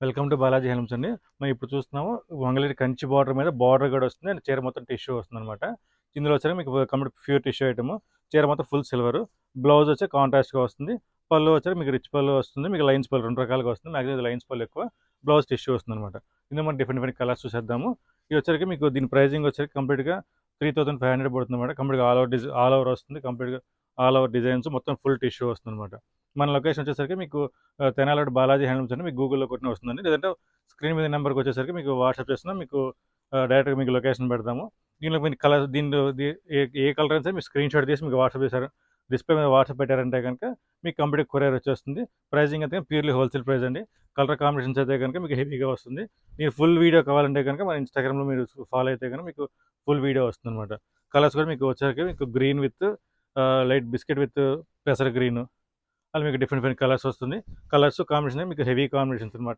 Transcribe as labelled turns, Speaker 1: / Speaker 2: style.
Speaker 1: Welcome to Balaji హెల్మ్స్ అండి. మనం ఇప్పుడు చూస్తున్నాము మంగళగిరి కంచి బార్డర్ మీద బార్డర్ కూడా వస్తుంది అండ్ చీర మొత్తం టిష్యూ వస్తుందనమాట. ఇందులో వచ్చాక మీకు కంప్లీట్ ప్యూర్ టిష్యూ ఐటమ్. చీర మొత్తం ఫుల్ సిల్వర్. బ్లౌజ్ వచ్చి కాంట్రాస్ట్గా వస్తుంది. పళ్ళు వచ్చాక మీకు రిచ్ పళ్ళు వస్తుంది. మీకు లైన్స్ పళ్ళు 2 రకాలుగా వస్తుంది. మ్యాక్సిమం ఇది లైన్స్ పళ్ళు ఎక్కువ. బ్లౌజ్ టిష్యూ వస్తుంది అనమాట. ఇందులో మనం డిఫరెంట్ డిఫరెంట్ కలర్స్ చూసేద్దాము. ఇది వచ్చరికి మీకు దీని ప్రైజింగ్ వచ్చరికి కంప్లీట్గా 3500 పడుతుంది అనమాట. కంప్లీట్గా ఆల్ ఓవర్ వస్తుంది. కంప్లీట్గా ఆల్ ఓవర్ డిజైన్స్ మొత్తం ఫుల్ టిష్యూ వస్తుంది అనమాట. మన లొకేషన్ వచ్చేసరికి మీకు తెనాలి బాలాజీ హ్యాండ్లూమ్స్ అని మీకు గూగుల్లో కొట్టిన వస్తుందండి. లేదంటే స్క్రీన్ మీద నెంబర్కి వచ్చేసరికి మీకు వాట్సాప్ చేస్తున్నా మీకు డైరెక్ట్గా మీకు లొకేషన్ పెడతాము. దీనిలో మీకు కలర్ దీనిలో ఏ కలర్ అయినా సరే మీరు స్క్రీన్ షాట్ తీసి మీకు వాట్సాప్ చేశారు, డిస్ప్లే మీద వాట్సాప్ పెట్టారంటే కనుక మీకు కంప్లీట్ కొరియర్ వచ్చేస్తుంది. ప్రైజింగ్ అయితే ప్యూర్లీ హోల్సేల్ ప్రైస్ అండి. కలర్ కాంబినేషన్స్ అయితే కనుక మీకు హెవీగా వస్తుంది. మీరు ఫుల్ వీడియో కావాలంటే కనుక మన ఇన్స్టాగ్రామ్లో మీరు ఫాలో అయితే కనుక మీకు ఫుల్ వీడియో వస్తుంది అనమాట. కలర్స్ కూడా మీకు వచ్చేసరికి మీకు green with light biscuit with పెసర్ గ్రీన్ అలా మీకు డిఫరెంట్ డిఫరెంట్ కలర్స్ వస్తుంది. కలర్స్ కాంబినేషన్ మీకు హెవీ కాంబినేషన్స్ అనమాట.